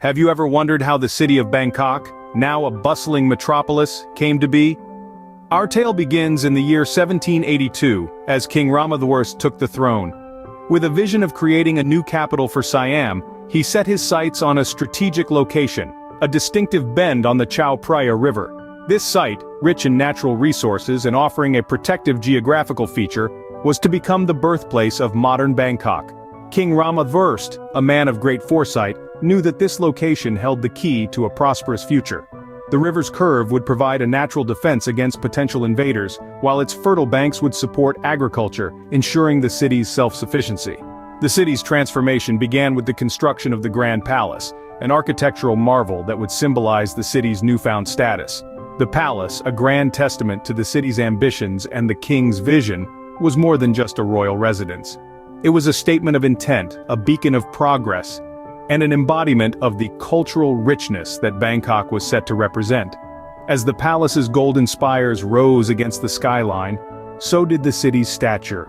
Have you ever wondered how the city of Bangkok, now a bustling metropolis, came to be? Our tale begins in the year 1782, as King Rama I took the throne. With a vision of creating a new capital for Siam, he set his sights on a strategic location, a distinctive bend on the Chao Phraya River. This site, rich in natural resources and offering a protective geographical feature, was to become the birthplace of modern Bangkok. King Rama I, a man of great foresight, knew that this location held the key to a prosperous future. The river's curve would provide a natural defense against potential invaders, while its fertile banks would support agriculture, ensuring the city's self-sufficiency. The city's transformation began with the construction of the Grand Palace, an architectural marvel that would symbolize the city's newfound status. The palace, a grand testament to the city's ambitions and the king's vision, was more than just a royal residence. It was a statement of intent, a beacon of progress, and an embodiment of the cultural richness that Bangkok was set to represent. As the palace's golden spires rose against the skyline, so did the city's stature.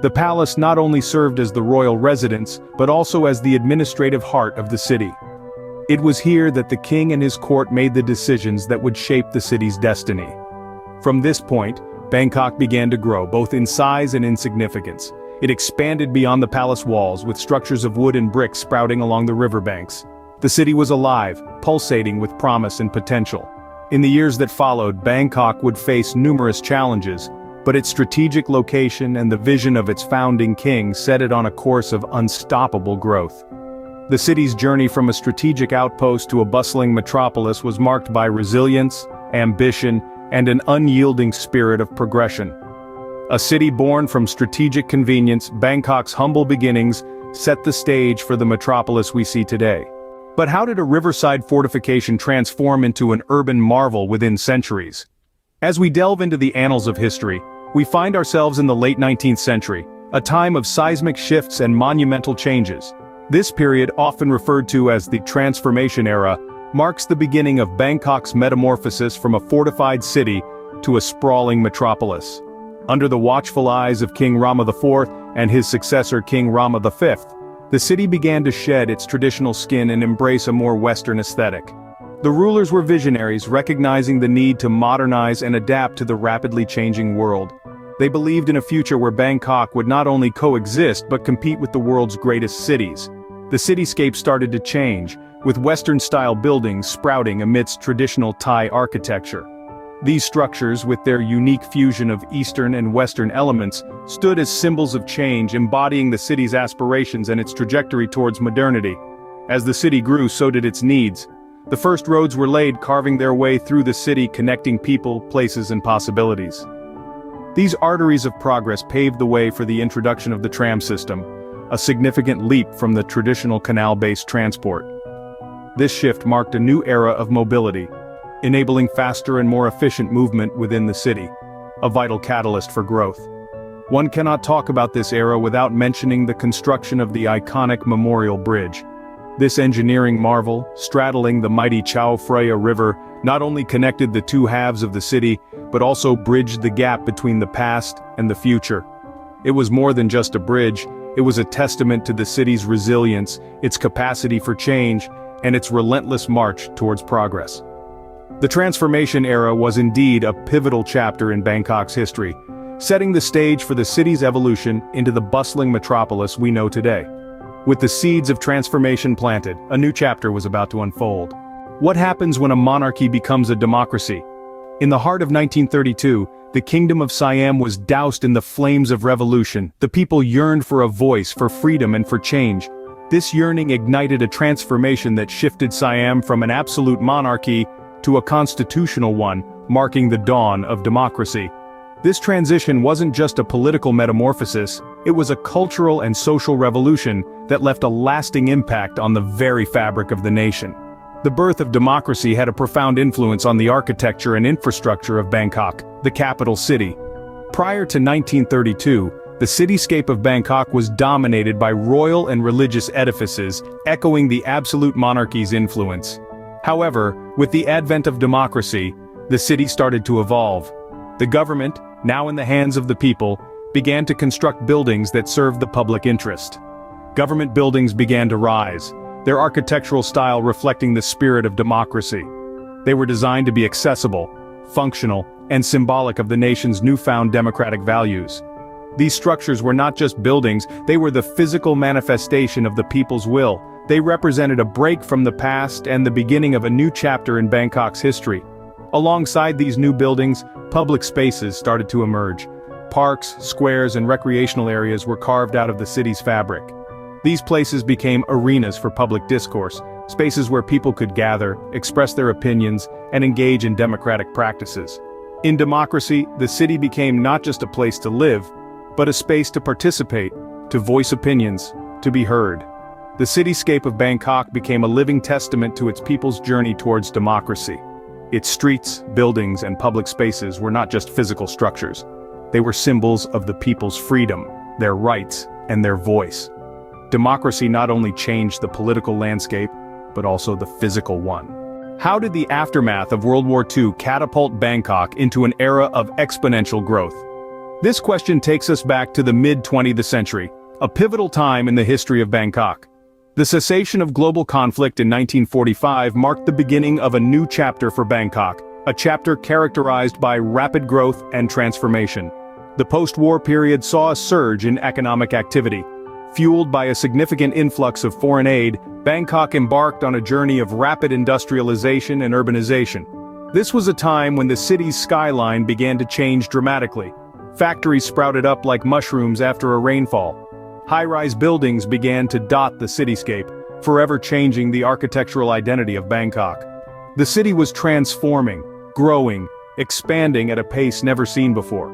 The palace not only served as the royal residence, but also as the administrative heart of the city. It was here that the king and his court made the decisions that would shape the city's destiny. From this point, Bangkok began to grow both in size and in significance. It expanded beyond the palace walls, with structures of wood and brick sprouting along the riverbanks. The city was alive, pulsating with promise and potential. In the years that followed, Bangkok would face numerous challenges, but its strategic location and the vision of its founding king set it on a course of unstoppable growth. The city's journey from a strategic outpost to a bustling metropolis was marked by resilience, ambition, and an unyielding spirit of progression. A city born from strategic convenience, Bangkok's humble beginnings set the stage for the metropolis we see today. But how did a riverside fortification transform into an urban marvel within centuries? As we delve into the annals of history, we find ourselves in the late 19th century, a time of seismic shifts and monumental changes. This period, often referred to as the Transformation Era, marks the beginning of Bangkok's metamorphosis from a fortified city to a sprawling metropolis. Under the watchful eyes of King Rama IV and his successor King Rama V, the city began to shed its traditional skin and embrace a more Western aesthetic. The rulers were visionaries, recognizing the need to modernize and adapt to the rapidly changing world. They believed in a future where Bangkok would not only coexist but compete with the world's greatest cities. The cityscape started to change, with Western-style buildings sprouting amidst traditional Thai architecture. These structures, with their unique fusion of Eastern and Western elements, stood as symbols of change, embodying the city's aspirations and its trajectory towards modernity. As the city grew, so did its needs. The first roads were laid, carving their way through the city, connecting people, places, and possibilities. These arteries of progress paved the way for the introduction of the tram system, a significant leap from the traditional canal-based transport. This shift marked a new era of mobility, enabling faster and more efficient movement within the city, a vital catalyst for growth. One cannot talk about this era without mentioning the construction of the iconic Memorial Bridge. This engineering marvel, straddling the mighty Chao Phraya River, not only connected the two halves of the city, but also bridged the gap between the past and the future. It was more than just a bridge, it was a testament to the city's resilience, its capacity for change, and its relentless march towards progress. The Transformation Era was indeed a pivotal chapter in Bangkok's history, setting the stage for the city's evolution into the bustling metropolis we know today. With the seeds of transformation planted, a new chapter was about to unfold. What happens when a monarchy becomes a democracy? In the heart of 1932, the Kingdom of Siam was doused in the flames of revolution. The people yearned for a voice, for freedom, and for change. This yearning ignited a transformation that shifted Siam from an absolute monarchy to a constitutional one, marking the dawn of democracy. This transition wasn't just a political metamorphosis, it was a cultural and social revolution that left a lasting impact on the very fabric of the nation. The birth of democracy had a profound influence on the architecture and infrastructure of Bangkok, the capital city. Prior to 1932, the cityscape of Bangkok was dominated by royal and religious edifices, echoing the absolute monarchy's influence. However, with the advent of democracy, the city started to evolve. The government, now in the hands of the people, began to construct buildings that served the public interest. Government buildings began to rise, their architectural style reflecting the spirit of democracy. They were designed to be accessible, functional, and symbolic of the nation's newfound democratic values. These structures were not just buildings, they were the physical manifestation of the people's will. They represented a break from the past and the beginning of a new chapter in Bangkok's history. Alongside these new buildings, public spaces started to emerge. Parks, squares, and recreational areas were carved out of the city's fabric. These places became arenas for public discourse, spaces where people could gather, express their opinions, and engage in democratic practices. In democracy, the city became not just a place to live, but a space to participate, to voice opinions, to be heard. The cityscape of Bangkok became a living testament to its people's journey towards democracy. Its streets, buildings, and public spaces were not just physical structures. They were symbols of the people's freedom, their rights, and their voice. Democracy not only changed the political landscape, but also the physical one. How did the aftermath of World War II catapult Bangkok into an era of exponential growth? This question takes us back to the mid-20th century, a pivotal time in the history of Bangkok. The cessation of global conflict in 1945 marked the beginning of a new chapter for Bangkok, a chapter characterized by rapid growth and transformation. The post-war period saw a surge in economic activity. Fueled by a significant influx of foreign aid, Bangkok embarked on a journey of rapid industrialization and urbanization. This was a time when the city's skyline began to change dramatically. Factories sprouted up like mushrooms after a rainfall. High-rise buildings began to dot the cityscape, forever changing the architectural identity of Bangkok. The city was transforming, growing, expanding at a pace never seen before.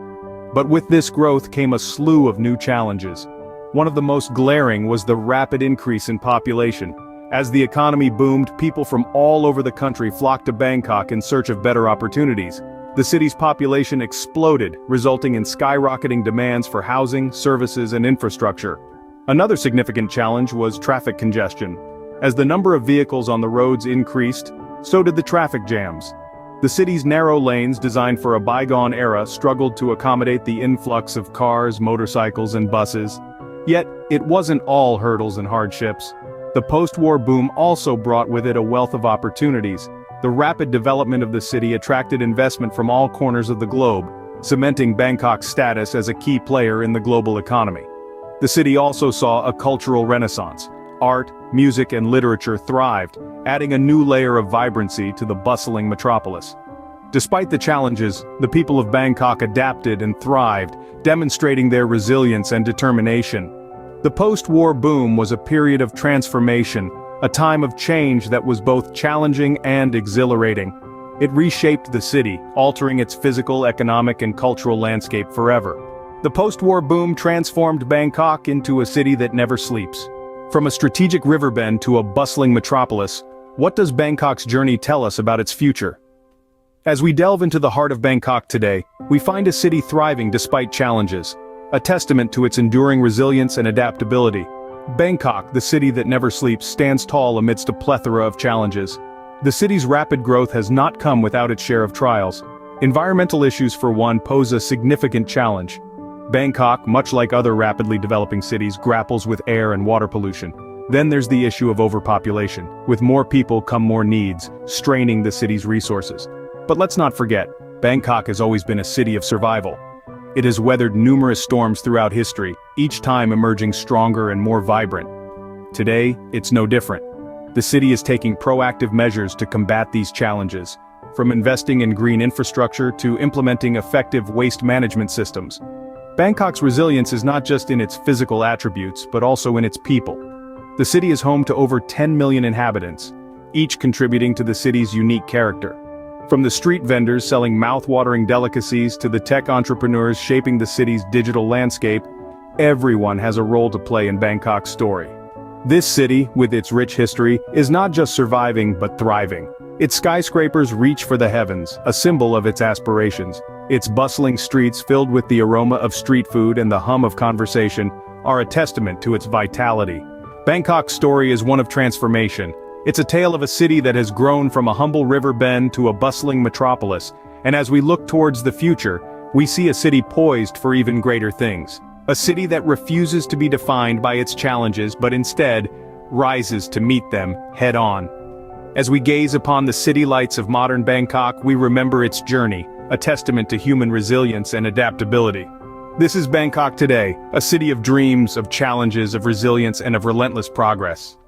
But with this growth came a slew of new challenges. One of the most glaring was the rapid increase in population. As the economy boomed, people from all over the country flocked to Bangkok in search of better opportunities. The city's population exploded, resulting in skyrocketing demands for housing, services, and infrastructure. Another significant challenge was traffic congestion. As the number of vehicles on the roads increased, so did the traffic jams. The city's narrow lanes, designed for a bygone era, struggled to accommodate the influx of cars, motorcycles, and buses. Yet, it wasn't all hurdles and hardships. The post-war boom also brought with it a wealth of opportunities. The rapid development of the city attracted investment from all corners of the globe, cementing Bangkok's status as a key player in the global economy. The city also saw a cultural renaissance. Art, music, and literature thrived, adding a new layer of vibrancy to the bustling metropolis. Despite the challenges, the people of Bangkok adapted and thrived, demonstrating their resilience and determination. The post-war boom was a period of transformation, a time of change that was both challenging and exhilarating. It reshaped the city, altering its physical, economic, and cultural landscape forever. The post-war boom transformed Bangkok into a city that never sleeps. From a strategic riverbend to a bustling metropolis, what does Bangkok's journey tell us about its future? As we delve into the heart of Bangkok today, we find a city thriving despite challenges, a testament to its enduring resilience and adaptability. Bangkok, the city that never sleeps, stands tall amidst a plethora of challenges. The city's rapid growth has not come without its share of trials. Environmental issues, for one, pose a significant challenge. Bangkok, much like other rapidly developing cities, grapples with air and water pollution. Then there's the issue of overpopulation. With more people come more needs, straining the city's resources. But let's not forget, Bangkok has always been a city of survival. It has weathered numerous storms throughout history, each time emerging stronger and more vibrant. Today, it's no different. The city is taking proactive measures to combat these challenges, from investing in green infrastructure to implementing effective waste management systems. Bangkok's resilience is not just in its physical attributes, but also in its people. The city is home to over 10 million inhabitants, each contributing to the city's unique character. From the street vendors selling mouth-watering delicacies to the tech entrepreneurs shaping the city's digital landscape, everyone has a role to play in Bangkok's story. This city, with its rich history, is not just surviving but thriving. Its skyscrapers reach for the heavens, a symbol of its aspirations. Its bustling streets, filled with the aroma of street food and the hum of conversation, are a testament to its vitality. Bangkok's story is one of transformation. It's a tale of a city that has grown from a humble river bend to a bustling metropolis, and as we look towards the future, we see a city poised for even greater things. A city that refuses to be defined by its challenges but instead rises to meet them head-on. As we gaze upon the city lights of modern Bangkok, we remember its journey, a testament to human resilience and adaptability. This is Bangkok Today, a city of dreams, of challenges, of resilience, and of relentless progress.